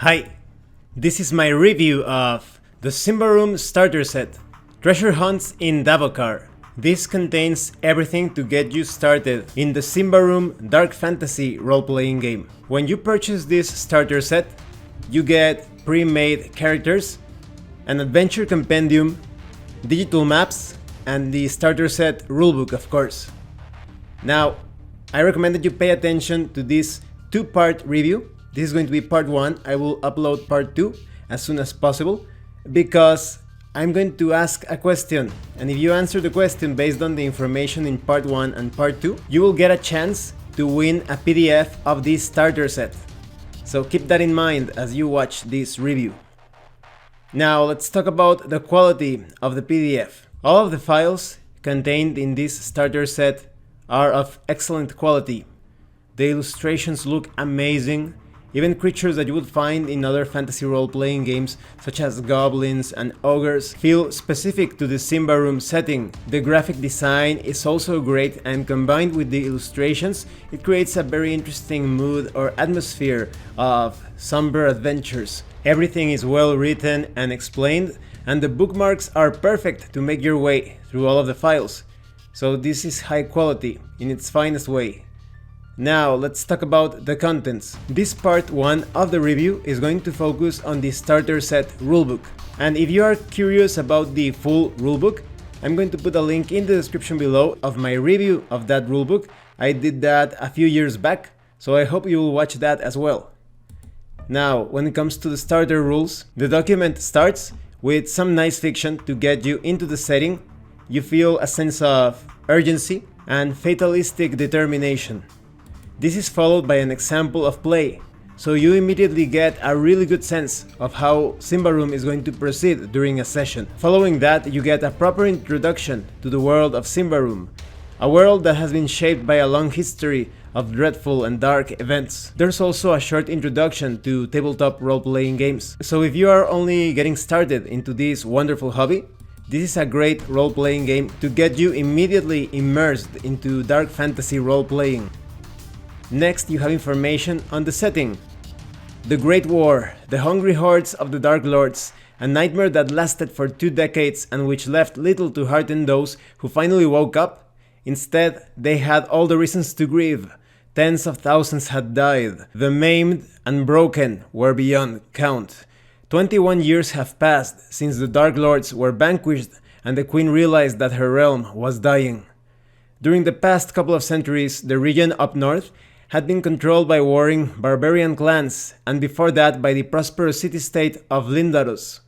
Hi, this is my review of the Symbaroum starter set, Treasure Hunts in Davokar. This contains everything to get you started in the Symbaroum Dark Fantasy role-playing game. When you purchase this starter set, you get pre-made characters, an adventure compendium, digital maps, and the starter set rulebook, of course. Now, I recommend that you pay attention to this two-part review. This is going to be part 1. I will upload part 2 as soon as possible because I'm going to ask a question, and if you answer the question based on the information in part 1 and part 2, you will get a chance to win a PDF of this starter set. So keep that in mind as you watch this review. Now let's talk about the quality of the PDF. All of the files contained in this starter set are of excellent quality. The illustrations look amazing. Even creatures that you would find in other fantasy role-playing games, such as goblins and ogres, feel specific to the Symbaroum setting. The graphic design is also great, and combined with the illustrations, it creates a very interesting mood or atmosphere of somber adventures. Everything is well written and explained, and the bookmarks are perfect to make your way through all of the files. So this is high quality in its finest way. Now let's talk about the contents. This part 1 of the review is going to focus on the starter set rulebook. And if you are curious about the full rulebook, I'm going to put a link in the description below of my review of that rulebook. I did that a few years back, so I hope you will watch that as well. Now, when it comes to the starter rules, the document starts with some nice fiction to get you into the setting. You feel a sense of urgency and fatalistic determination. This is followed by an example of play, so you immediately get a really good sense of how Symbaroum is going to proceed during a session. Following that, you get a proper introduction to the world of Symbaroum, a world that has been shaped by a long history of dreadful and dark events. There's also a short introduction to tabletop role-playing games, so if you are only getting started into this wonderful hobby, this is a great role-playing game to get you immediately immersed into dark fantasy role-playing. Next, you have information on the setting. The Great War, the hungry hordes of the Dark Lords, a nightmare that lasted for 2 decades and which left little to hearten those who finally woke up. Instead, they had all the reasons to grieve. Tens of thousands had died. The maimed and broken were beyond count. 21 years have passed since the Dark Lords were vanquished and the Queen realized that her realm was dying. During the past couple of centuries, the region up north had been controlled by warring barbarian clans, and before that by the prosperous city-state of Lindaros.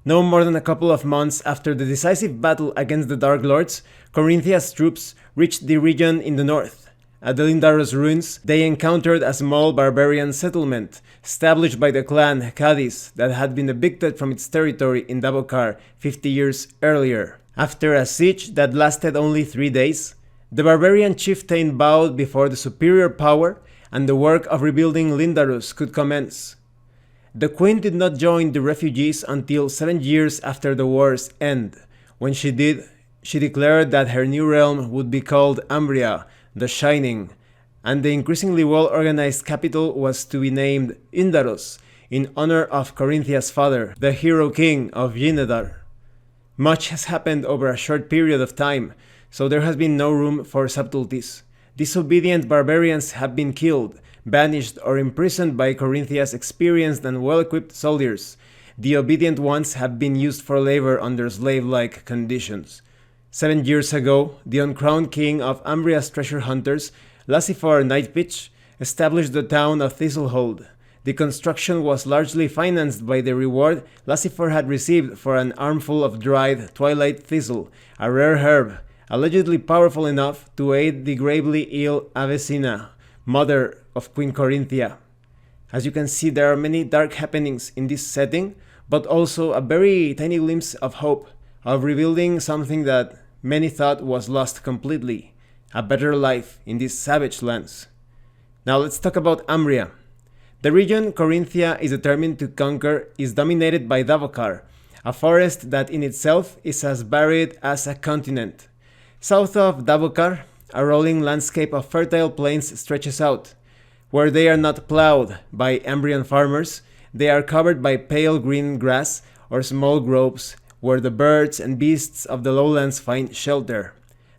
No more than a couple of months after the decisive battle against the Dark Lords, Corinthia's troops reached the region in the north. At the Lindaros ruins, they encountered a small barbarian settlement, established by the clan Cadiz that had been evicted from its territory in Davokar 50 years earlier. After a siege that lasted only 3 days, the barbarian chieftain bowed before the superior power, and the work of rebuilding Lindaros could commence. The queen did not join the refugees until 7 years after the war's end. When she did, she declared that her new realm would be called Ambria, the Shining, and the increasingly well-organized capital was to be named Indaros, in honor of Corinthia's father, the hero king of Yinedar. Much has happened over a short period of time, so there has been no room for subtleties. Disobedient barbarians have been killed, banished, or imprisoned by Corinthia's experienced and well-equipped soldiers. The obedient ones have been used for labor under slave-like conditions. 7 years ago, the uncrowned king of Ambria's treasure hunters, Lassifor Nightpitch, established the town of Thistlehold. The construction was largely financed by the reward Lassifor had received for an armful of dried twilight thistle, a rare herb, allegedly powerful enough to aid the gravely ill Avesina, mother of Queen Corinthia. As you can see, there are many dark happenings in this setting, but also a very tiny glimpse of hope, of rebuilding something that many thought was lost completely, a better life in these savage lands. Now let's talk about Ambria. The region Corinthia is determined to conquer is dominated by Davokar, a forest that in itself is as varied as a continent. South of Davokar, a rolling landscape of fertile plains stretches out. Where they are not plowed by Ambrian farmers, They are covered by pale green grass or small groves where the birds and beasts of the lowlands find shelter.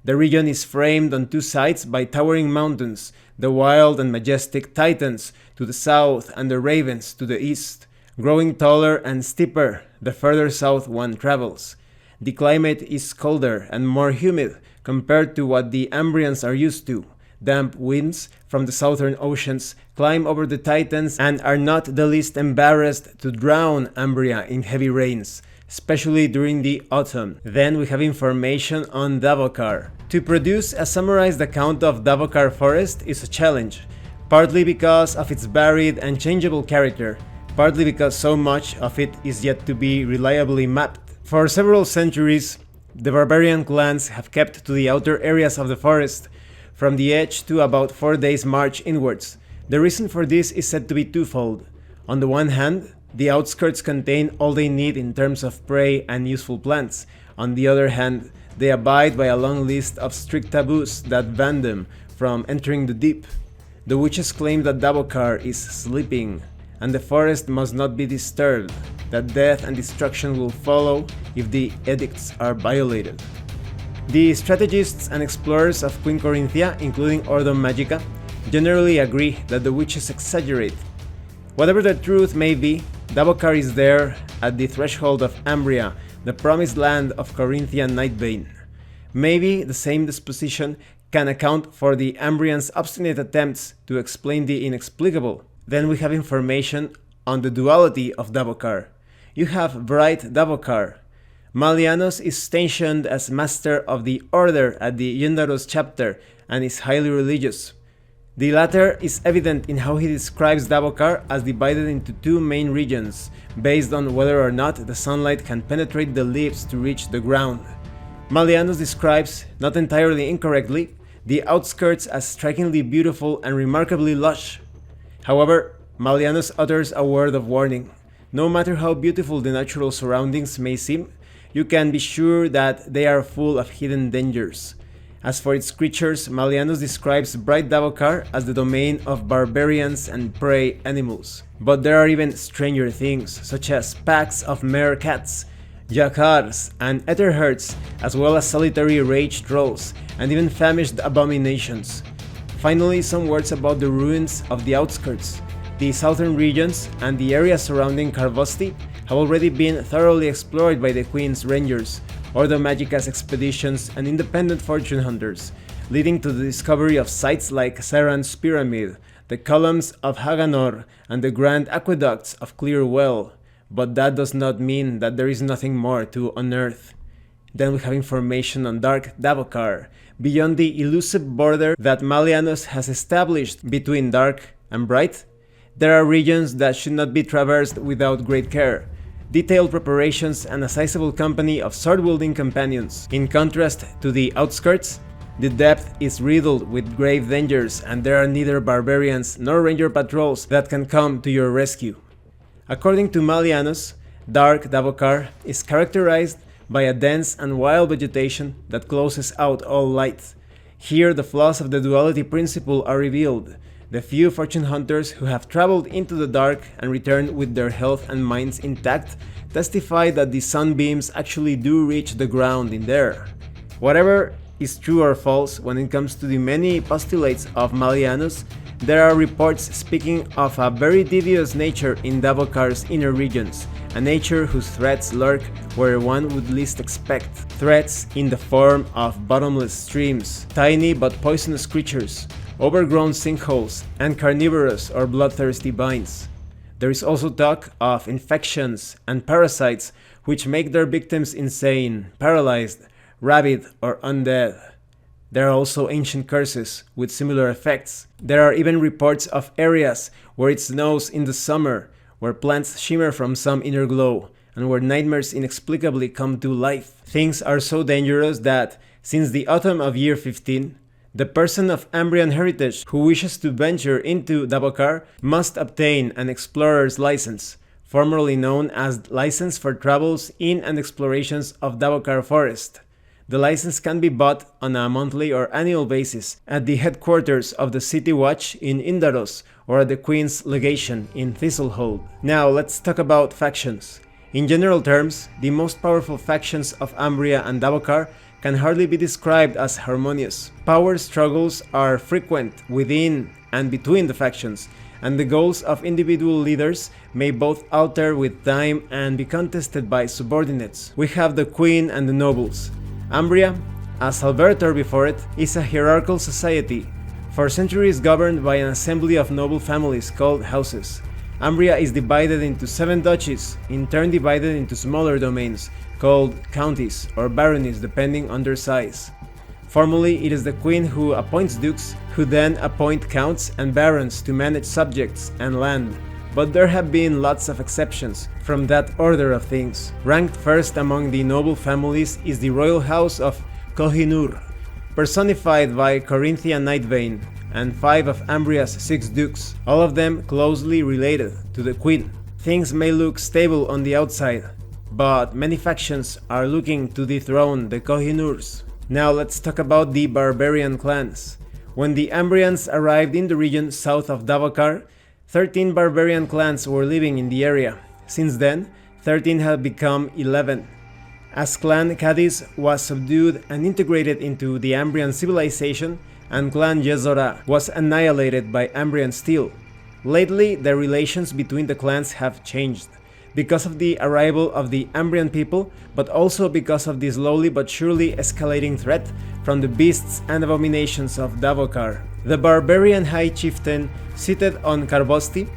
The region is framed on two sides by towering mountains, the wild and majestic Titans to the south and the Ravens to the east, growing taller and steeper the further south one travels. The climate is colder and more humid compared to what the Ambrians are used to. Damp winds from the southern oceans climb over the Titans and are not the least embarrassed to drown Ambria in heavy rains, especially during the autumn. Then we have information on Davokar. To produce a summarized account of Davokar Forest is a challenge, partly because of its varied and changeable character, partly because so much of it is yet to be reliably mapped. For several centuries, the barbarian clans have kept to the outer areas of the forest, from the edge to about 4 days' march inwards. The reason for this is said to be twofold. On the one hand, the outskirts contain all they need in terms of prey and useful plants. On the other hand, they abide by a long list of strict taboos that ban them from entering the deep. The witches claim that Davokar is sleeping, and the forest must not be disturbed, that death and destruction will follow if the edicts are violated. The strategists and explorers of Queen Corinthia, including Ordo Magica, generally agree that the witches exaggerate. Whatever the truth may be, Davokar is there at the threshold of Ambria, the promised land of Corinthian Nightbane. Maybe the same disposition can account for the Ambrians' obstinate attempts to explain the inexplicable. Then we have information on the duality of Davokar. You have Bright Davokar. Malianos is stationed as master of the order at the Yendaros chapter and is highly religious. The latter is evident in how he describes Davokar as divided into two main regions, based on whether or not the sunlight can penetrate the leaves to reach the ground. Malianos describes, not entirely incorrectly, the outskirts as strikingly beautiful and remarkably lush. However, Malianos utters a word of warning. No matter how beautiful the natural surroundings may seem, you can be sure that they are full of hidden dangers. As for its creatures, Malianos describes Bright Davokar as the domain of barbarians and prey animals. But there are even stranger things, such as packs of meerkats, jackals, and etherherds, as well as solitary rage trolls, and even famished abominations. Finally, some words about the ruins of the outskirts. The southern regions and the area surrounding Carvosti have already been thoroughly explored by the Queen's Rangers, Ordo Magica's expeditions, and independent fortune hunters, leading to the discovery of sites like Saran's Pyramid, the columns of Haganor, and the grand aqueducts of Clear Well. But that does not mean that there is nothing more to unearth. Then we have information on Dark Davokar, beyond the elusive border that Malianos has established between Dark and Bright. There are regions that should not be traversed without great care, detailed preparations, and a sizable company of sword-wielding companions. In contrast to the outskirts, the depth is riddled with grave dangers, and there are neither barbarians nor ranger patrols that can come to your rescue. According to Malianos, Dark Davokar is characterized by a dense and wild vegetation that closes out all light. Here the flaws of the duality principle are revealed. The few fortune hunters who have traveled into the dark and returned with their health and minds intact testify that the sunbeams actually do reach the ground in there. Whatever is true or false when it comes to the many postulates of Malianos, there are reports speaking of a very devious nature in Davokar's inner regions, a nature whose threats lurk where one would least expect. Threats in the form of bottomless streams, tiny but poisonous creatures, overgrown sinkholes, and carnivorous or bloodthirsty vines. There is also talk of infections and parasites which make their victims insane, paralyzed, rabid, or undead. There are also ancient curses with similar effects. There are even reports of areas where it snows in the summer, where plants shimmer from some inner glow, and where nightmares inexplicably come to life. Things are so dangerous that, since the autumn of year 15, the person of Ambrian heritage who wishes to venture into Davokar must obtain an explorer's license, formerly known as License for Travels in and Explorations of Davokar Forest. The license can be bought on a monthly or annual basis at the headquarters of the City Watch in Indaros or at the Queen's Legation in Thistlehold. Now let's talk about factions. In general terms, the most powerful factions of Umbria and Davokar can hardly be described as harmonious. Power struggles are frequent within and between the factions, and the goals of individual leaders may both alter with time and be contested by subordinates. We have the Queen and the nobles. Umbria, as Albertor before it, is a hierarchical society, for centuries governed by an assembly of noble families called houses. Umbria is divided into 7 duchies, in turn divided into smaller domains, called counties or baronies depending on their size. Formally, it is the queen who appoints dukes, who then appoint counts and barons to manage subjects and land, but there have been lots of exceptions from that order of things. Ranked first among the noble families is the royal house of Kohinoor, personified by Corinthian Nightbane, and 5 of Umbria's 6 dukes, all of them closely related to the queen. Things may look stable on the outside, but many factions are looking to dethrone the Kohinoors. Now let's talk about the barbarian clans. When the Umbrians arrived in the region south of Davokar, 13 barbarian clans were living in the area. Since then, 13 have become 11. As Clan Cadiz was subdued and integrated into the Umbrian civilization, and Clan Jezora was annihilated by Umbrian steel. Lately, the relations between the clans have changed, because of the arrival of the Umbrian people, but also because of the slowly but surely escalating threat from the beasts and abominations of Davokar. The barbarian high chieftain, seated on Karvosti,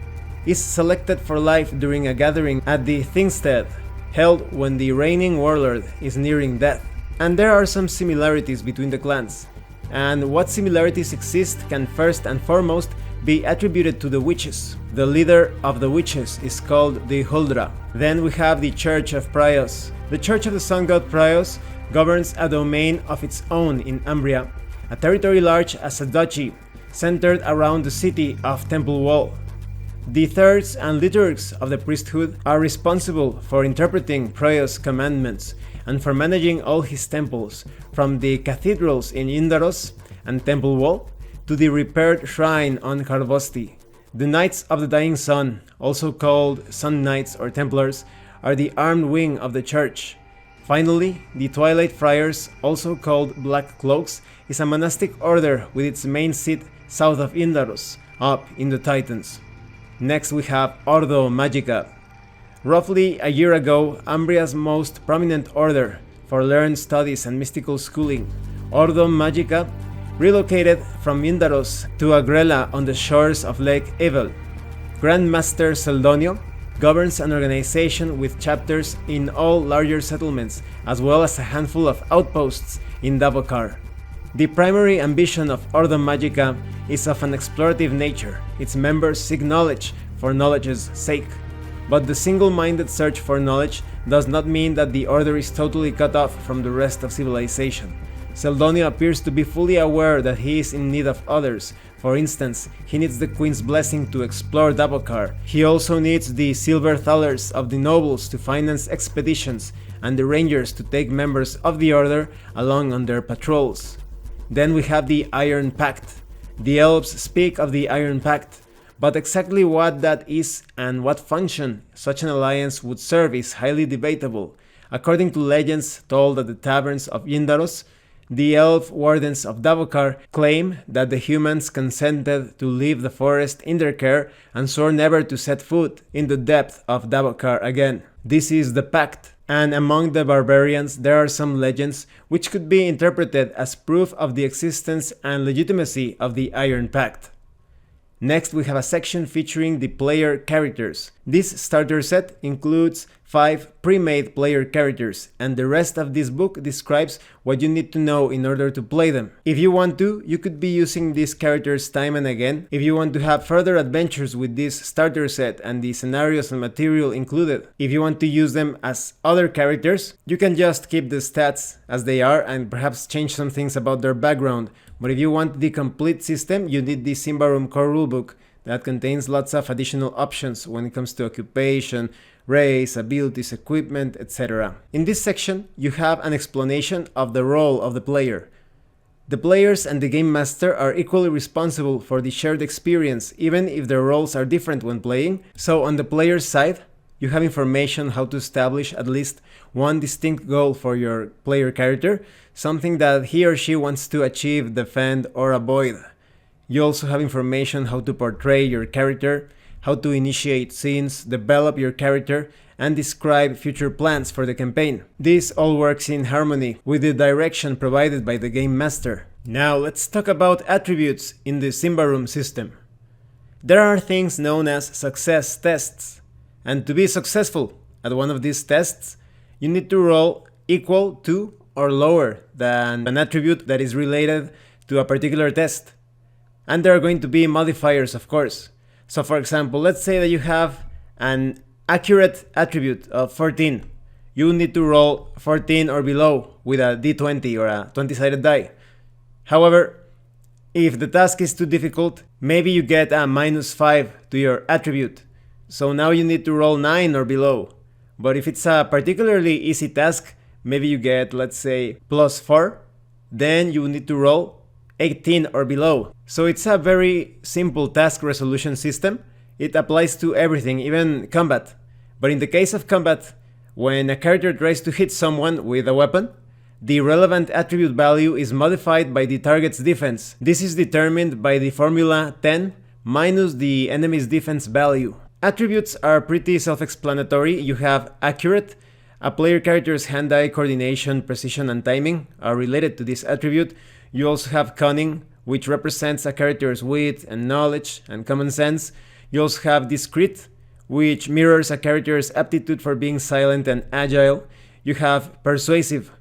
is selected for life during a gathering at the Thingstead, held when the reigning warlord is nearing death. And there are some similarities between the clans, and what similarities exist can first and foremost be attributed to the witches. The leader of the witches is called the Huldra. Then we have the Church of Prios. The Church of the Sun God Prios governs a domain of its own in Umbria, a territory large as a duchy, centered around the city of Temple Wall. The thirds and liturgs of the priesthood are responsible for interpreting Prios' commandments and for managing all his temples, from the cathedrals in Indaros and Temple Wall to the repaired shrine on Karvosti. The Knights of the Dying Sun, also called Sun Knights or Templars, are the armed wing of the church. Finally, the Twilight Friars, also called Black Cloaks, is a monastic order with its main seat south of Indaros, up in the Titans. Next we have Ordo Magica. Roughly a year ago, Umbria's most prominent order for learned studies and mystical schooling, Ordo Magica, relocated from Indaros to Agrella on the shores of Lake Evel. Grand Master Seldonio governs an organization with chapters in all larger settlements, as well as a handful of outposts in Davokar. The primary ambition of Ordo Magica is of an explorative nature. Its members seek knowledge for knowledge's sake. But the single-minded search for knowledge does not mean that the order is totally cut off from the rest of civilization. Seldonio appears to be fully aware that he is in need of others. For instance, he needs the Queen's blessing to explore Davokar. He also needs the silver thalers of the nobles to finance expeditions and the rangers to take members of the order along on their patrols. Then we have the Iron Pact. The elves speak of the Iron Pact, but exactly what that is and what function such an alliance would serve is highly debatable. According to legends told at the taverns of Indaros, the elf wardens of Davokar claim that the humans consented to leave the forest in their care and swore never to set foot in the depth of Davokar again. This is the pact, and among the barbarians there are some legends which could be interpreted as proof of the existence and legitimacy of the Iron Pact. Next we have a section featuring the player characters. This starter set includes 5 pre-made player characters, and the rest of this book describes what you need to know in order to play them. If you want to, you could be using these characters time and again. If you want to have further adventures with this starter set and the scenarios and material included, if you want to use them as other characters, you can just keep the stats as they are and perhaps change some things about their background. But if you want the complete system, you need the Symbaroum core rulebook that contains lots of additional options when it comes to occupation, race, abilities, equipment, etc. In this section, you have an explanation of the role of the player. The players and the game master are equally responsible for the shared experience, even if their roles are different when playing. So on the player's side, you have information how to establish at least one distinct goal for your player character, something that he or she wants to achieve, defend, or avoid. You also have information how to portray your character, how to initiate scenes, develop your character, and describe future plans for the campaign. This all works in harmony with the direction provided by the game master. Now let's talk about attributes in the Symbaroum system. There are things known as success tests, and to be successful at one of these tests, you need to roll equal to or lower than an attribute that is related to a particular test. And there are going to be modifiers, of course. So for example, let's say that you have an accurate attribute of 14. You need to roll 14 or below with a d20 or a 20-sided die. However, if the task is too difficult, maybe you get a -5 to your attribute. So now you need to roll 9 or below. But if it's a particularly easy task, maybe you get, let's say, +4, then you need to roll 18 or below. So it's a very simple task resolution system. It applies to everything, even combat. But in the case of combat, when a character tries to hit someone with a weapon, the relevant attribute value is modified by the target's defense. This is determined by the formula 10 minus the enemy's defense value. Attributes are pretty self-explanatory. You have accurate. A player character's hand-eye coordination, precision, and timing are related to this attribute. You also have cunning, which represents a character's wit and knowledge and common sense. You also have discreet, which mirrors a character's aptitude for being silent and agile. You have persuasive,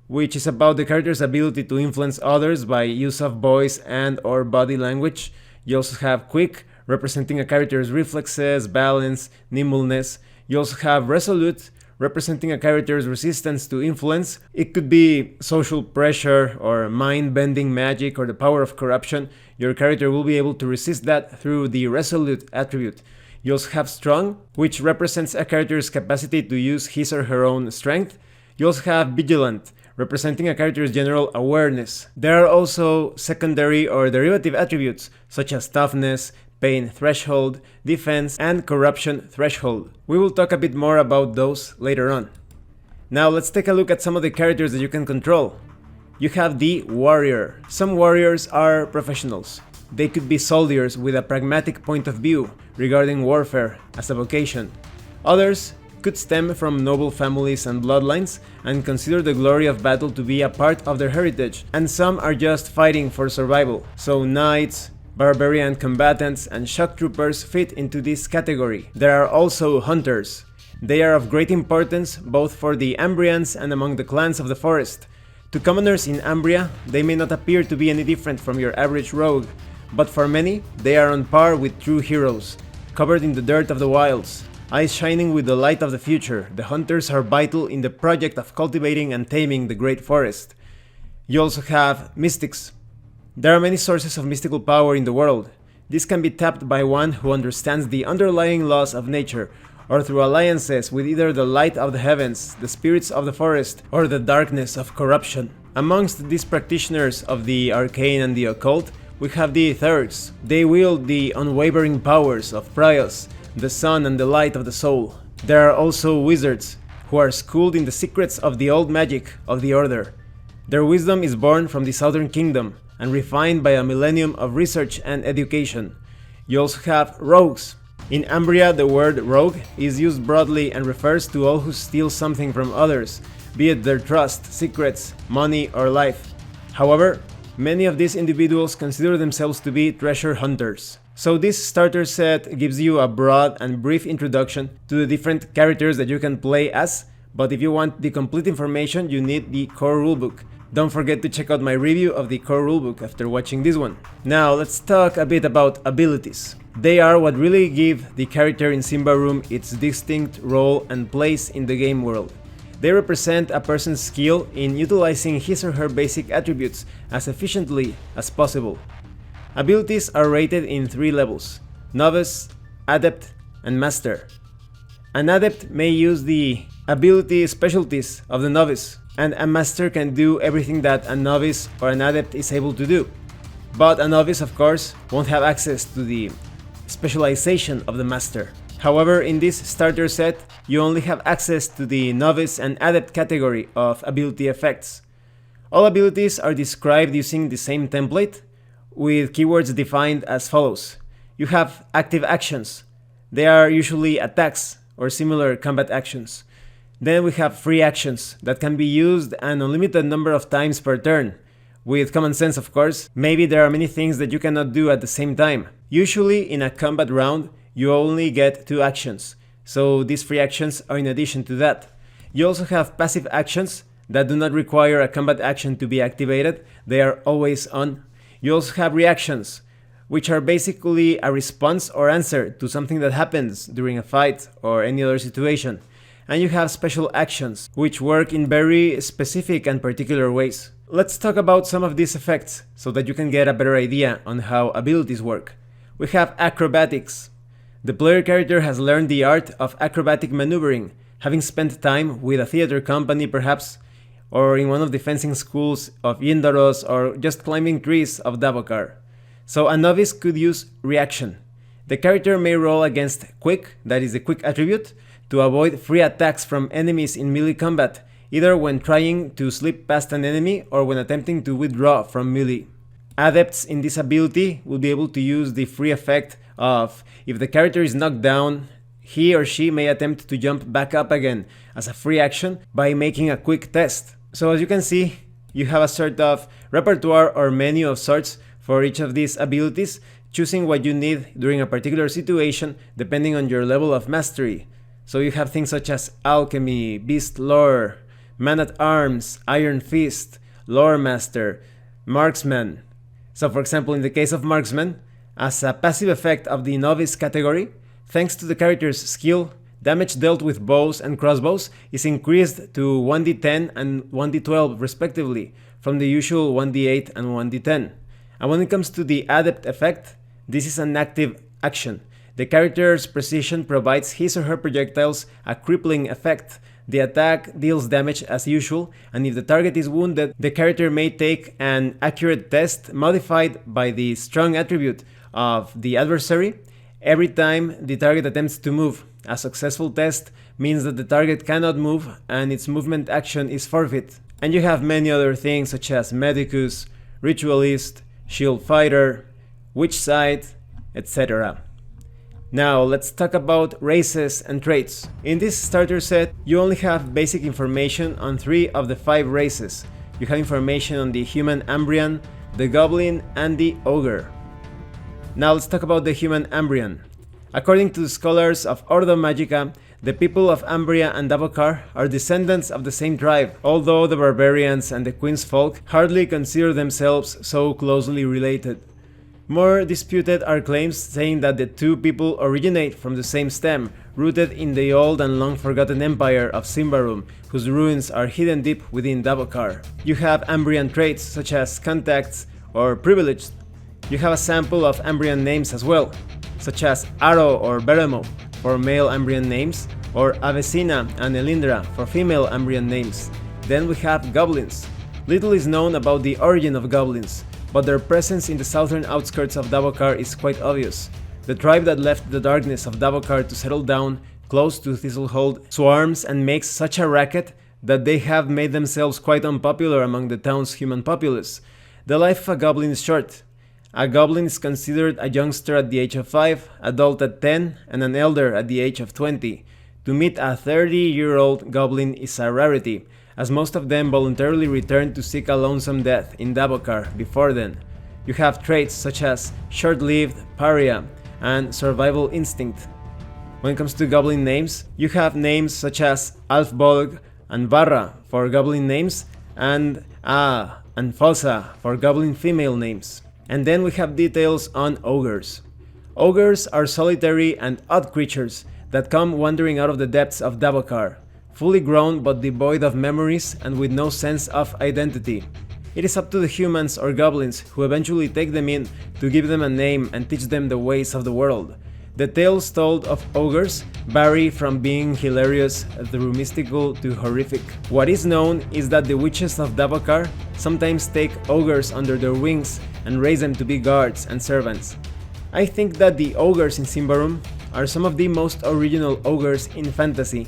which is about the character's ability to influence others by use of voice and or body language. You also have quick, representing a character's reflexes, balance, nimbleness. You also have resolute, representing a character's resistance to influence. It could be social pressure or mind-bending magic or the power of corruption. Your character will be able to resist that through the resolute attribute. You also have strong, which represents a character's capacity to use his or her own strength. You also have vigilant, representing a character's general awareness. There are also secondary or derivative attributes, such as toughness, pain threshold, defense, and corruption threshold. We will talk a bit more about those later on. Now let's take a look at some of the characters that you can control. You have the warrior. Some warriors are professionals. They could be soldiers with a pragmatic point of view regarding warfare as a vocation. Others could stem from noble families and bloodlines and consider the glory of battle to be a part of their heritage, and some are just fighting for survival. So knights, barbarian combatants, and shock troopers fit into this category. There are also hunters. They are of great importance both for the Ambrians and among the clans of the forest. To commoners in Ambria, they may not appear to be any different from your average rogue, but for many, they are on par with true heroes, covered in the dirt of the wilds, eyes shining with the light of the future. The hunters are vital in the project of cultivating and taming the great forest. You also have mystics. There are many sources of mystical power in the world. This can be tapped by one who understands the underlying laws of nature, or through alliances with either the light of the heavens, the spirits of the forest, or the darkness of corruption. Amongst these practitioners of the arcane and the occult, we have the etherics. They wield the unwavering powers of Prios, the sun and the light of the soul. There are also wizards, who are schooled in the secrets of the old magic of the Order. Their wisdom is born from the Southern Kingdom, and refined by a millennium of research and education. You also have rogues. In Ambria, the word rogue is used broadly and refers to all who steal something from others, be it their trust, secrets, money, or life. However, many of these individuals consider themselves to be treasure hunters. So this starter set gives you a broad and brief introduction to the different characters that you can play as, but if you want the complete information, you need the core rulebook. Don't forget to check out my review of the core rulebook after watching this one. Now let's talk a bit about abilities. They are what really give the character in Symbaroum its distinct role and place in the game world. They represent a person's skill in utilizing his or her basic attributes as efficiently as possible. Abilities are rated in 3 levels. Novice, Adept, and Master. An Adept may use the ability specialties of the Novice, and a Master can do everything that a Novice or an Adept is able to do. But a Novice, of course, won't have access to the specialization of the Master. However, in this starter set, you only have access to the Novice and Adept category of ability effects. All abilities are described using the same template, with keywords defined as follows. You have active actions. They are usually attacks or similar combat actions. Then we have free actions that can be used an unlimited number of times per turn. With common sense, of course, maybe there are many things that you cannot do at the same time. Usually in a combat round, you only get 2 actions, so these free actions are in addition to that. You also have passive actions that do not require a combat action to be activated, they are always on. You also have reactions, which are basically a response or answer to something that happens during a fight or any other situation. And you have special actions, which work in very specific and particular ways. Let's talk about some of these effects, so that you can get a better idea on how abilities work. We have acrobatics. The player character has learned the art of acrobatic maneuvering, having spent time with a theater company perhaps, or in one of the fencing schools of Yndaros, or just climbing trees of Davokar. So a novice could use reaction. The character may roll against quick, that is the quick attribute, to avoid free attacks from enemies in melee combat, either when trying to slip past an enemy or when attempting to withdraw from melee. Adepts in this ability will be able to use the free effect of, if the character is knocked down, he or she may attempt to jump back up again as a free action by making a quick test. So as you can see, you have a sort of repertoire or menu of sorts for each of these abilities, choosing what you need during a particular situation depending on your level of mastery. So you have things such as Alchemy, Beast Lore, Man-at-Arms, Iron Fist, Lore Master, Marksman. So for example, in the case of Marksman, as a passive effect of the Novice category, thanks to the character's skill, damage dealt with bows and crossbows is increased to 1d10 and 1d12 respectively, from the usual 1d8 and 1d10. And when it comes to the Adept effect, this is an active action. The character's precision provides his or her projectiles a crippling effect. The attack deals damage as usual, and if the target is wounded, the character may take an accurate test modified by the strong attribute of the adversary every time the target attempts to move. A successful test means that the target cannot move and its movement action is forfeit. And you have many other things such as Medicus, Ritualist, Shield Fighter, Witch Sight, etc. Now let's talk about races and traits. In this starter set, you only have basic information on 3 of the 5 races. You have information on the human Ambrian, the goblin, and the ogre. Now let's talk about the human Ambrian. According to the scholars of Ordo Magica, the people of Ambria and Davokar are descendants of the same tribe, although the barbarians and the Queen's folk hardly consider themselves so closely related. More disputed are claims saying that the two people originate from the same stem, rooted in the old and long forgotten empire of Symbaroum, whose ruins are hidden deep within Davokar. You have Ambrian traits such as contacts or privileged. You have a sample of Ambrian names as well, such as Aro or Beremo for male Ambrian names, or Avecina and Elindra for female Ambrian names. Then we have goblins. Little is known about the origin of goblins, but their presence in the southern outskirts of Davokar is quite obvious. The tribe that left the darkness of Davokar to settle down close to Thistlehold swarms and makes such a racket that they have made themselves quite unpopular among the town's human populace. The life of a goblin is short. A goblin is considered a youngster at the age of 5, adult at 10, and an elder at the age of 20. To meet a 30-year-old goblin is a rarity, as most of them voluntarily return to seek a lonesome death in Davokar before then. You have traits such as short-lived, pariah, and survival instinct. When it comes to goblin names, you have names such as Alfbolg and Barra for goblin names, and and Fossa for goblin female names. And then we have details on ogres. Ogres are solitary and odd creatures that come wandering out of the depths of Davokar, fully grown but devoid of memories and with no sense of identity. It is up to the humans or goblins who eventually take them in to give them a name and teach them the ways of the world. The tales told of ogres vary from being hilarious through mystical to horrific. What is known is that the witches of Davokar sometimes take ogres under their wings and raise them to be guards and servants. I think that the ogres in Symbaroum are some of the most original ogres in fantasy.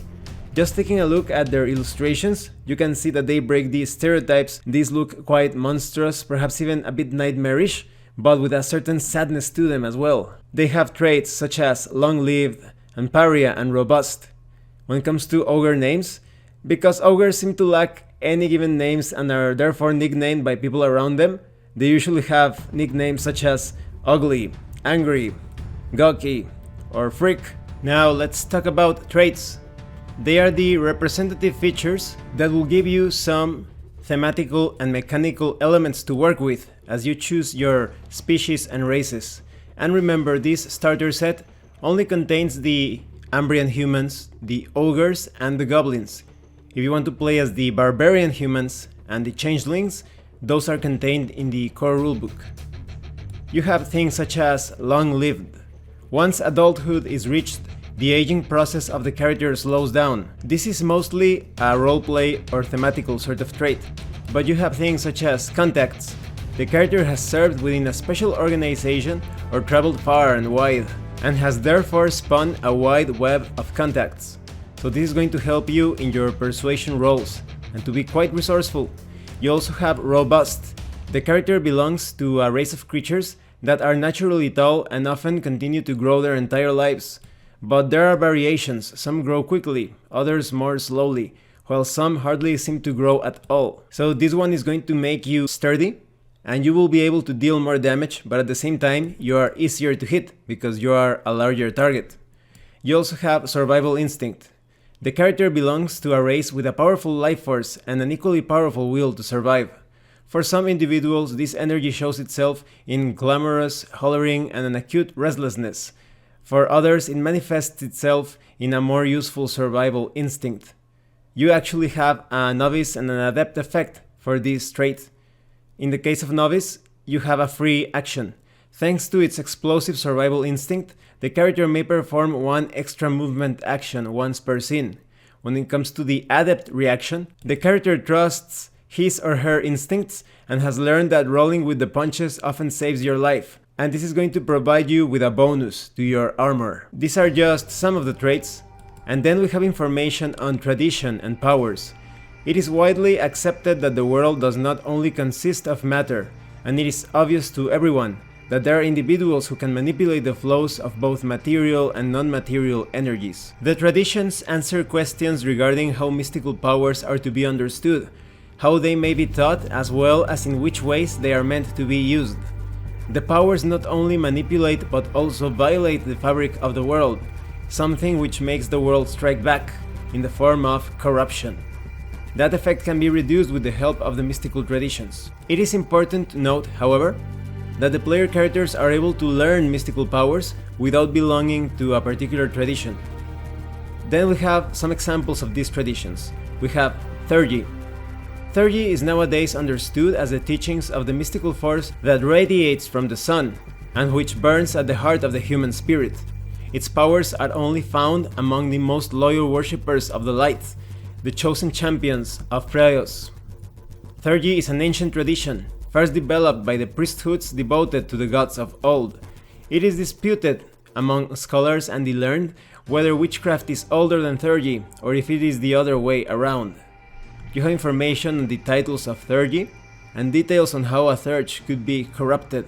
Just taking a look at their illustrations, you can see that they break these stereotypes. These look quite monstrous, perhaps even a bit nightmarish, but with a certain sadness to them as well. They have traits such as long-lived, and pariah, and robust. When it comes to ogre names, because ogres seem to lack any given names and are therefore nicknamed by people around them, they usually have nicknames such as ugly, angry, gawky, or freak. Now let's talk about traits. They are the representative features that will give you some thematical and mechanical elements to work with as you choose your species and races. And remember, this starter set only contains the Ambrian humans, the ogres, and the goblins. If you want to play as the barbarian humans and the changelings, those are contained in the core rulebook. You have things such as long-lived. Once adulthood is reached, the aging process of the character slows down. This is mostly a roleplay or thematical sort of trait, but you have things such as contacts. The character has served within a special organization or traveled far and wide, and has therefore spun a wide web of contacts. So this is going to help you in your persuasion rolls, and to be quite resourceful. You also have robust. The character belongs to a race of creatures that are naturally tall and often continue to grow their entire lives. But there are variations, some grow quickly, others more slowly, while some hardly seem to grow at all. So this one is going to make you sturdy, and you will be able to deal more damage, but at the same time you are easier to hit because you are a larger target. You also have survival instinct. The character belongs to a race with a powerful life force and an equally powerful will to survive. For some individuals, this energy shows itself in clamorous hollering and an acute restlessness. For others, it manifests itself in a more useful survival instinct. You actually have a novice and an adept effect for this trait. In the case of novice, you have a free action. Thanks to its explosive survival instinct, the character may perform one extra movement action once per scene. When it comes to the adept reaction, the character trusts his or her instincts and has learned that rolling with the punches often saves your life. And this is going to provide you with a bonus to your armor. These are just some of the traits, and then we have information on tradition and powers. It is widely accepted that the world does not only consist of matter, and it is obvious to everyone that there are individuals who can manipulate the flows of both material and non-material energies. The traditions answer questions regarding how mystical powers are to be understood, how they may be taught, as well as in which ways they are meant to be used. The powers not only manipulate but also violate the fabric of the world, something which makes the world strike back in the form of corruption. That effect can be reduced with the help of the mystical traditions. It is important to note, however, that the player characters are able to learn mystical powers without belonging to a particular tradition. Then we have some examples of these traditions. We have Theurgy. Theurgy is nowadays understood as the teachings of the mystical force that radiates from the sun, and which burns at the heart of the human spirit. Its powers are only found among the most loyal worshippers of the light, the chosen champions of Freos. Theurgy is an ancient tradition, first developed by the priesthoods devoted to the gods of old. It is disputed among scholars and the learned whether witchcraft is older than Theurgy, or if it is the other way around. You have information on the titles of Theurgy, and details on how a Theurge could be corrupted.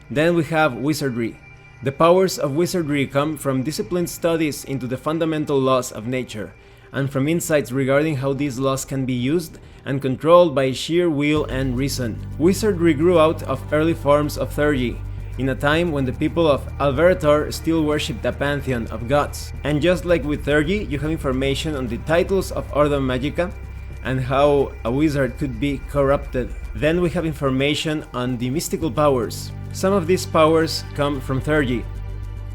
Then we have Wizardry. The powers of wizardry come from disciplined studies into the fundamental laws of nature, and from insights regarding how these laws can be used and controlled by sheer will and reason. Wizardry grew out of early forms of Theurgy, in a time when the people of Alverator still worshipped a pantheon of gods. And just like with Theurgy, you have information on the titles of Ordo Magica, and how a wizard could be corrupted. Then we have information on the mystical powers. Some of these powers come from Theurgy,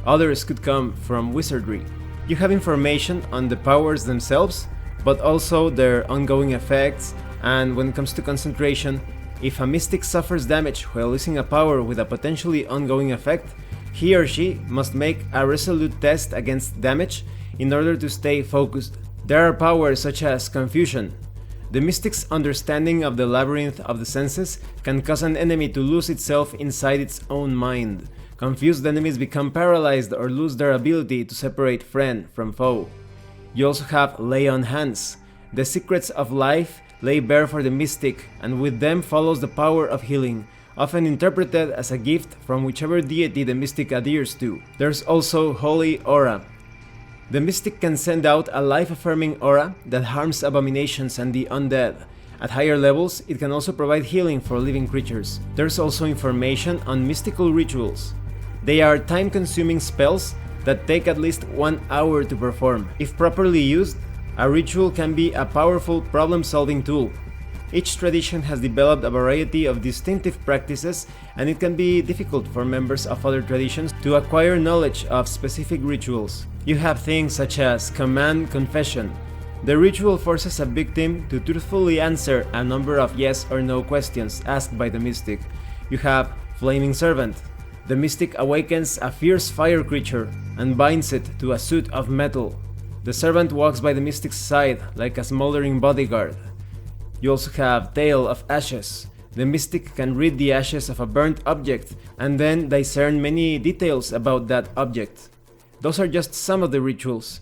others could come from wizardry. You have information on the powers themselves, but also their ongoing effects, and when it comes to concentration, If a mystic suffers damage while using a power with a potentially ongoing effect, he or she must make a resolute test against damage in order to stay focused. There are powers such as confusion. The mystic's understanding of the labyrinth of the senses can cause an enemy to lose itself inside its own mind. Confused enemies become paralyzed or lose their ability to separate friend from foe. You also have lay on hands. The secrets of life lay bare for the mystic, and with them follows the power of healing, often interpreted as a gift from whichever deity the mystic adheres to. There's also holy aura. The mystic can send out a life-affirming aura that harms abominations and the undead. At higher levels, it can also provide healing for living creatures. There's also information on mystical rituals. They are time-consuming spells that take at least 1 hour to perform. If properly used, a ritual can be a powerful problem-solving tool. Each tradition has developed a variety of distinctive practices, and it can be difficult for members of other traditions to acquire knowledge of specific rituals. You have things such as command confession. The ritual forces a victim to truthfully answer a number of yes or no questions asked by the mystic. You have flaming servant. The mystic awakens a fierce fire creature and binds it to a suit of metal. The servant walks by the mystic's side like a smoldering bodyguard. You also have Tale of Ashes. The mystic can read the ashes of a burnt object and then discern many details about that object. Those are just some of the rituals.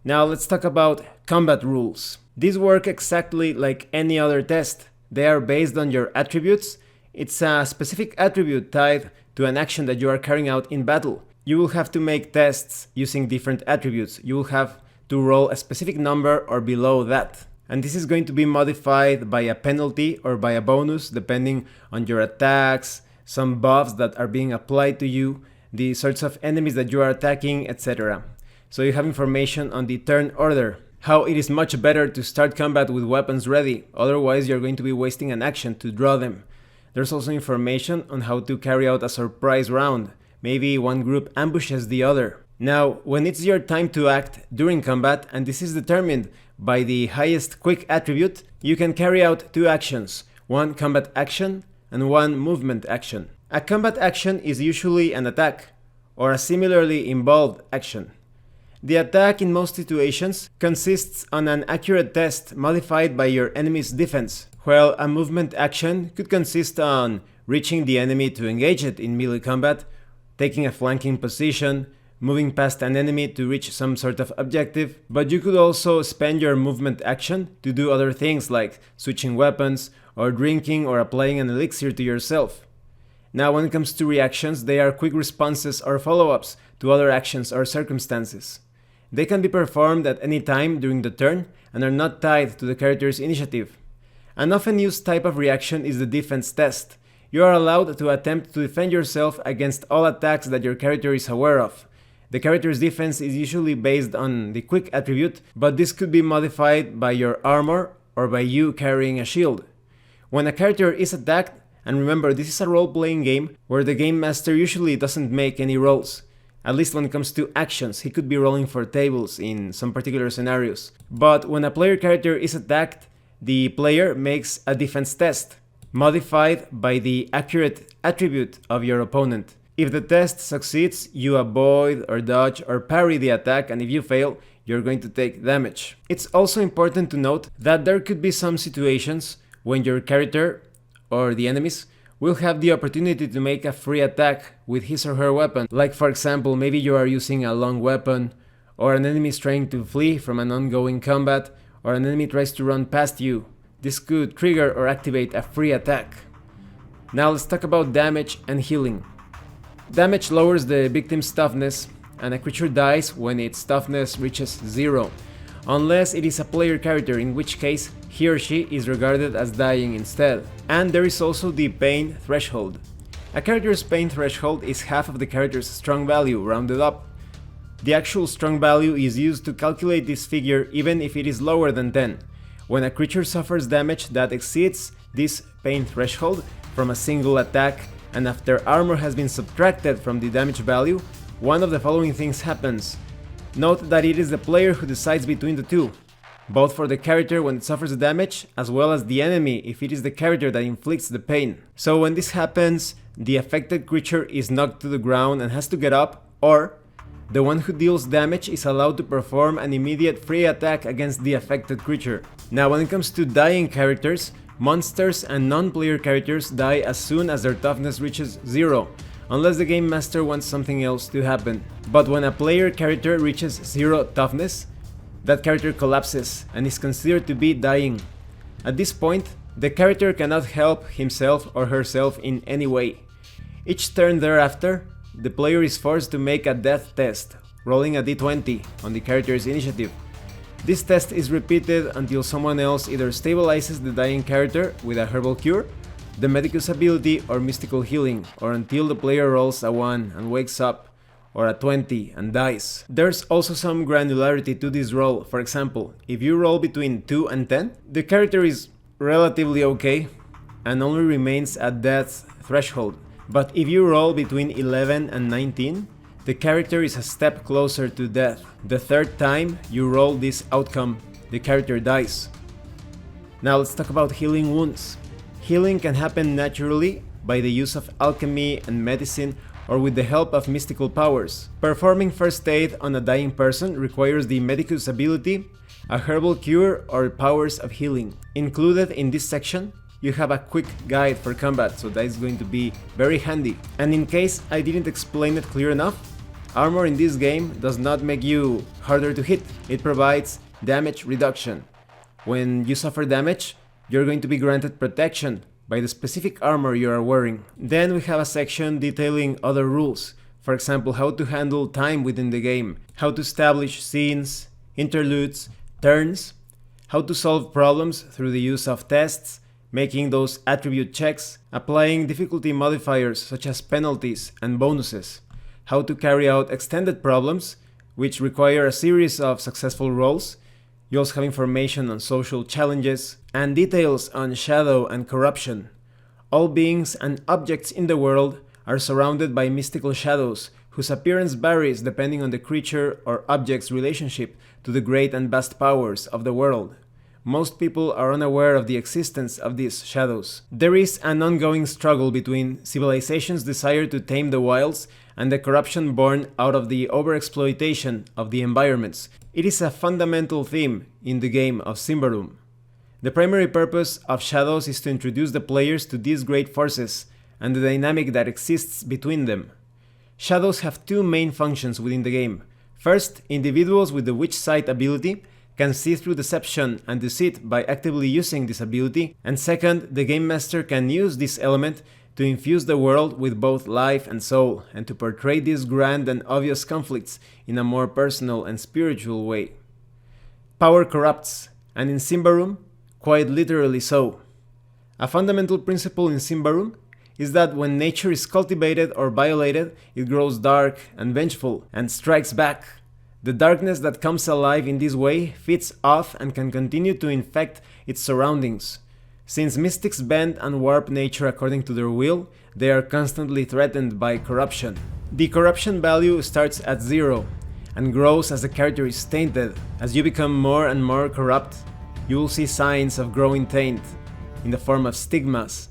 Now let's talk about combat rules. These work exactly like any other test. They are based on your attributes. It's a specific attribute tied to an action that you are carrying out in battle. You will have to make tests using different attributes. You will have to roll a specific number or below that. And this is going to be modified by a penalty or by a bonus depending on your attacks, some buffs that are being applied to you, the sorts of enemies that you are attacking, etc. So you have information on the turn order, how it is much better to start combat with weapons ready, otherwise you're going to be wasting an action to draw them. There's also information on how to carry out a surprise round, maybe one group ambushes the other. Now, when it's your time to act during combat, and this is determined by the highest quick attribute, you can carry out 2 actions, one combat action and one movement action. A combat action is usually an attack, or a similarly involved action. The attack in most situations consists on an accurate test modified by your enemy's defense, while a movement action could consist on reaching the enemy to engage it in melee combat, taking a flanking position, moving past an enemy to reach some sort of objective, but you could also spend your movement action to do other things like switching weapons, or drinking or applying an elixir to yourself. Now when it comes to reactions, they are quick responses or follow-ups to other actions or circumstances. They can be performed at any time during the turn and are not tied to the character's initiative. An often used type of reaction is the defense test. You are allowed to attempt to defend yourself against all attacks that your character is aware of. The character's defense is usually based on the quick attribute, but this could be modified by your armor or by you carrying a shield. When a character is attacked, and remember this is a role-playing game where the game master usually doesn't make any rolls. At least when it comes to actions, he could be rolling for tables in some particular scenarios. But when a player character is attacked, the player makes a defense test, modified by the accurate attribute of your opponent. If the test succeeds, you avoid or dodge or parry the attack, and if you fail, you're going to take damage. It's also important to note that there could be some situations when your character, or the enemies, will have the opportunity to make a free attack with his or her weapon. Like for example, maybe you are using a long weapon, or an enemy is trying to flee from an ongoing combat, or an enemy tries to run past you. This could trigger or activate a free attack. Now let's talk about damage and healing. Damage lowers the victim's toughness, and a creature dies when its toughness reaches 0, unless it is a player character, in which case he or she is regarded as dying instead. And there is also the pain threshold. A character's pain threshold is half of the character's strong value, rounded up. The actual strong value is used to calculate this figure even if it is lower than 10. When a creature suffers damage that exceeds this pain threshold from a single attack, and after armor has been subtracted from the damage value, one of the following things happens. Note that it is the player who decides between the two. both for the character when it suffers the damage, as well as the enemy if it is the character that inflicts the pain. So when this happens, the affected creature is knocked to the ground and has to get up, or the one who deals damage is allowed to perform an immediate free attack against the affected creature. Now when it comes to dying characters, monsters and non-player characters die as soon as their toughness reaches 0, unless the game master wants something else to happen. But when a player character reaches 0 toughness, that character collapses and is considered to be dying. At this point, the character cannot help himself or herself in any way. Each turn thereafter, the player is forced to make a death test, rolling a d20 on the character's initiative. This test is repeated until someone else either stabilizes the dying character with a herbal cure, the Medicus ability, or mystical healing, or until the player rolls a 1 and wakes up, or a 20 and dies. There's also some granularity to this roll. For example, if you roll between 2 and 10, the character is relatively okay and only remains at death threshold. But if you roll between 11 and 19, the character is a step closer to death. The third time you roll this outcome, the character dies. Now let's talk about healing wounds. Healing can happen naturally by the use of alchemy and medicine, or with the help of mystical powers. Performing first aid on a dying person requires the Medicus ability, a herbal cure, or powers of healing. Included in this section, you have a quick guide for combat, so that is going to be very handy. And in case I didn't explain it clear enough, armor in this game does not make you harder to hit, it provides damage reduction. When you suffer damage, you're going to be granted protection by the specific armor you are wearing. Then we have a section detailing other rules, for example how to handle time within the game, how to establish scenes, interludes, turns, how to solve problems through the use of tests, making those attribute checks, applying difficulty modifiers such as penalties and bonuses, how to carry out extended problems, which require a series of successful rolls. You also have information on social challenges and details on shadow and corruption. All beings and objects in the world are surrounded by mystical shadows, whose appearance varies depending on the creature or object's relationship to the great and vast powers of the world. Most people are unaware of the existence of these shadows. There is an ongoing struggle between civilization's desire to tame the wilds and the corruption born out of the overexploitation of the environments. It is a fundamental theme in the game of Symbaroum. The primary purpose of shadows is to introduce the players to these great forces and the dynamic that exists between them. Shadows have two main functions within the game. First, individuals with the Witch Sight ability can see through deception and deceit by actively using this ability, and second, the game master can use this element to infuse the world with both life and soul, and to portray these grand and obvious conflicts in a more personal and spiritual way. Power corrupts, and in Symbaroum, quite literally so. A fundamental principle in Symbaroum is that when nature is cultivated or violated, it grows dark and vengeful, and strikes back. The darkness that comes alive in this way feeds off and can continue to infect its surroundings. Since mystics bend and warp nature according to their will, they are constantly threatened by corruption. The corruption value starts at 0 and grows as the character is tainted. As you become more and more corrupt, you will see signs of growing taint in the form of stigmas.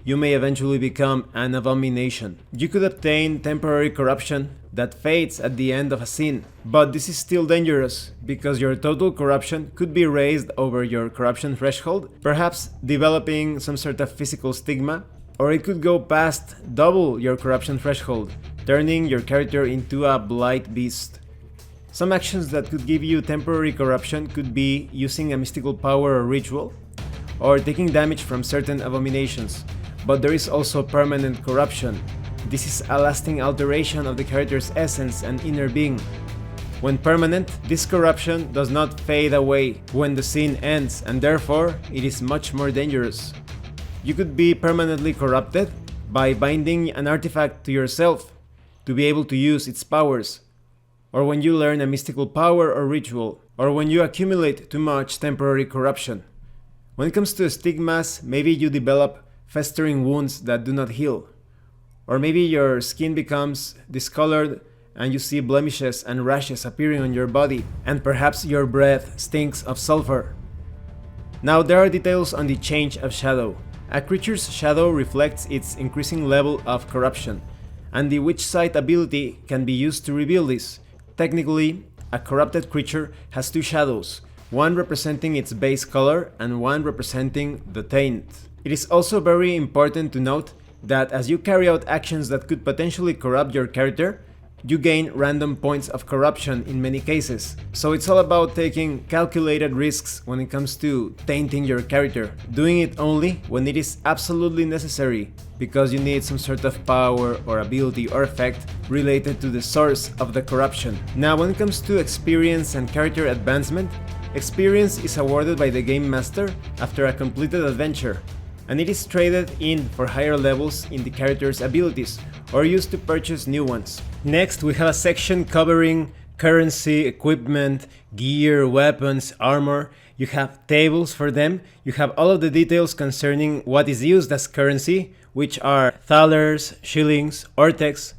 You may eventually become an abomination. You could obtain temporary corruption that fades at the end of a scene, but this is still dangerous because your total corruption could be raised over your corruption threshold, perhaps developing some sort of physical stigma, or it could go past double your corruption threshold, turning your character into a blight beast. Some actions that could give you temporary corruption could be using a mystical power or ritual, or taking damage from certain abominations. But there is also permanent corruption. This is a lasting alteration of the character's essence and inner being. When permanent, this corruption does not fade away when the scene ends, and therefore it is much more dangerous. You could be permanently corrupted by binding an artifact to yourself to be able to use its powers, or when you learn a mystical power or ritual, or when you accumulate too much temporary corruption. When it comes to stigmas, maybe you develop festering wounds that do not heal, or maybe your skin becomes discolored and you see blemishes and rashes appearing on your body, and perhaps your breath stinks of sulfur. Now there are details on the change of shadow. A creature's shadow reflects its increasing level of corruption, and the Witch Sight ability can be used to reveal this. Technically, a corrupted creature has two shadows, one representing its base color and one representing the taint. It is also very important to note that as you carry out actions that could potentially corrupt your character, you gain random points of corruption in many cases. So it's all about taking calculated risks when it comes to tainting your character, doing it only when it is absolutely necessary, because you need some sort of power or ability or effect related to the source of the corruption. Now when it comes to experience and character advancement, experience is awarded by the game master after a completed adventure, and it is traded in for higher levels in the character's abilities, or used to purchase new ones. Next, we have a section covering currency, equipment, gear, weapons, armor. You have tables for them. You have all of the details concerning what is used as currency, which are thalers, shillings, ortex.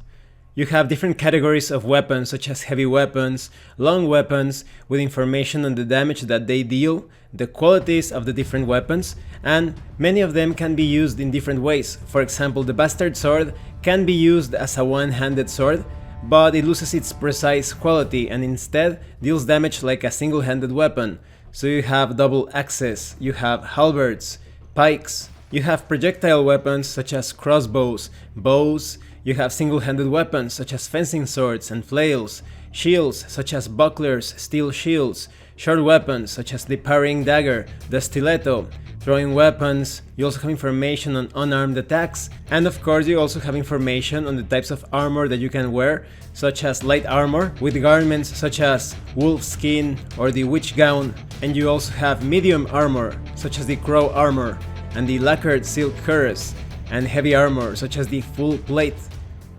You have different categories of weapons, such as heavy weapons, long weapons, with information on the damage that they deal, the qualities of the different weapons, and many of them can be used in different ways. For example, the Bastard Sword can be used as a one-handed sword, but it loses its precise quality and instead deals damage like a single-handed weapon. So you have double axes, you have halberds, pikes, you have projectile weapons such as crossbows, bows, you have single-handed weapons such as fencing swords and flails, shields such as bucklers, steel shields, short weapons such as the parrying dagger, the stiletto, throwing weapons. You also have information on unarmed attacks, and of course you also have information on the types of armor that you can wear, such as light armor with garments such as wolf skin or the witch gown, and you also have medium armor such as the crow armor and the lacquered silk cuirass, and heavy armor such as the full plate.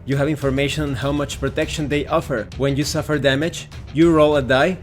You have information on how much protection they offer. When you suffer damage, you roll a die,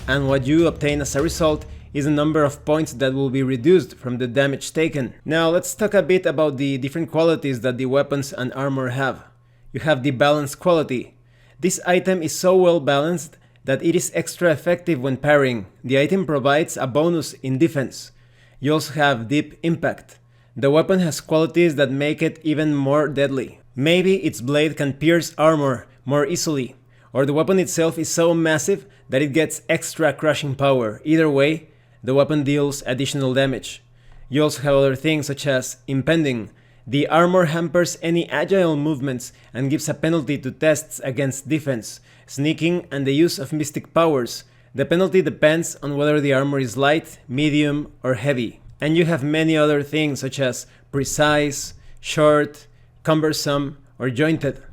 and what you obtain as a result is a number of points that will be reduced from the damage taken. Now let's talk a bit about the different qualities that the weapons and armor have. You have the balanced quality. This item is so well balanced that it is extra effective when parrying. The item provides a bonus in defense. You also have deep impact. The weapon has qualities that make it even more deadly. Maybe its blade can pierce armor more easily, or the weapon itself is so massive that it gets extra crushing power. Either way, the weapon deals additional damage. You also have other things such as impending. The armor hampers any agile movements and gives a penalty to tests against defense, sneaking, and the use of mystic powers. The penalty depends on whether the armor is light, medium, or heavy. And you have many other things such as precise, short, cumbersome, or jointed.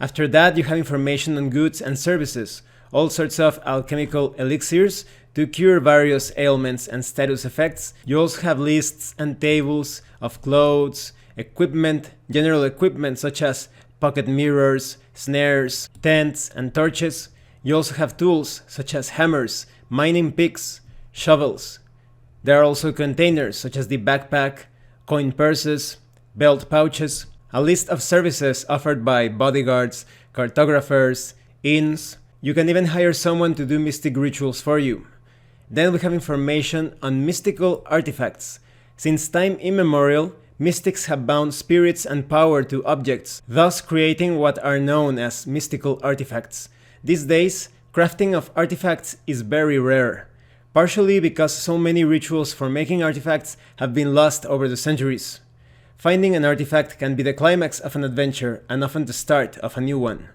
After that, you have information on goods and services, all sorts of alchemical elixirs to cure various ailments and status effects. You also have lists and tables of clothes, equipment, general equipment such as pocket mirrors, snares, tents, and torches. You also have tools such as hammers, mining picks, shovels. There are also containers such as the backpack, coin purses, belt pouches, a list of services offered by bodyguards, cartographers, inns. You can even hire someone to do mystic rituals for you. Then we have information on mystical artifacts. Since time immemorial, mystics have bound spirits and power to objects, thus creating what are known as mystical artifacts. These days, crafting of artifacts is very rare, partially because so many rituals for making artifacts have been lost over the centuries. Finding an artifact can be the climax of an adventure and often the start of a new one.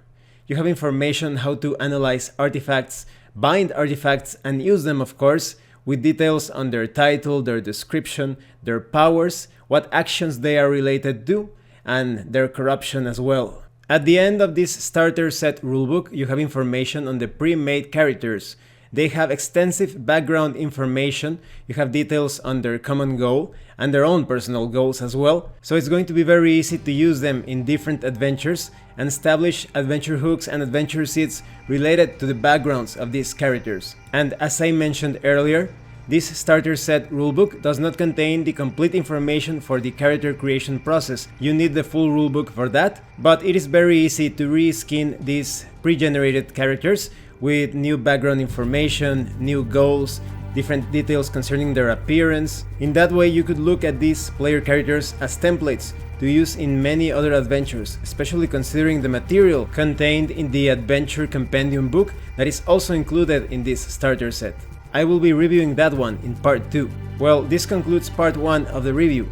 You have information on how to analyze artifacts, bind artifacts, and use them, of course, with details on their title, their description, their powers, what actions they are related to, and their corruption as well. At the end of this starter set rulebook, you have information on the pre-made characters. They have extensive background information, you have details on their common goal and their own personal goals as well, so it's going to be very easy to use them in different adventures and establish adventure hooks and adventure seeds related to the backgrounds of these characters. And as I mentioned earlier, This starter set rulebook does not contain the complete information for the character creation process. You need the full rulebook for that, but it is very easy to reskin these pre-generated characters with new background information, new goals, different details concerning their appearance. In that way you could look at these player characters as templates to use in many other adventures, especially considering the material contained in the Adventure Compendium book that is also included in this starter set. I will be reviewing that one in part 2. Well, this concludes part 1 of the review.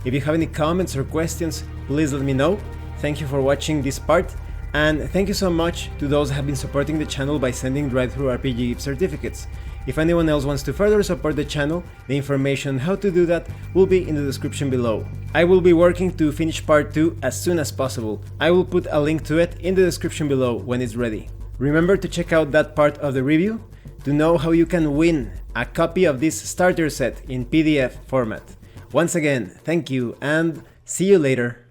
If you have any comments or questions, please let me know. Thank you for watching this part, and thank you so much to those who have been supporting the channel by sending drive-thru RPG gift certificates. If anyone else wants to further support the channel, the information on how to do that will be in the description below. I will be working to finish part 2 as soon as possible. I will put a link to it in the description below when it's ready. Remember to check out that part of the review to know how you can win a copy of this starter set in PDF format. Once again, thank you and see you later.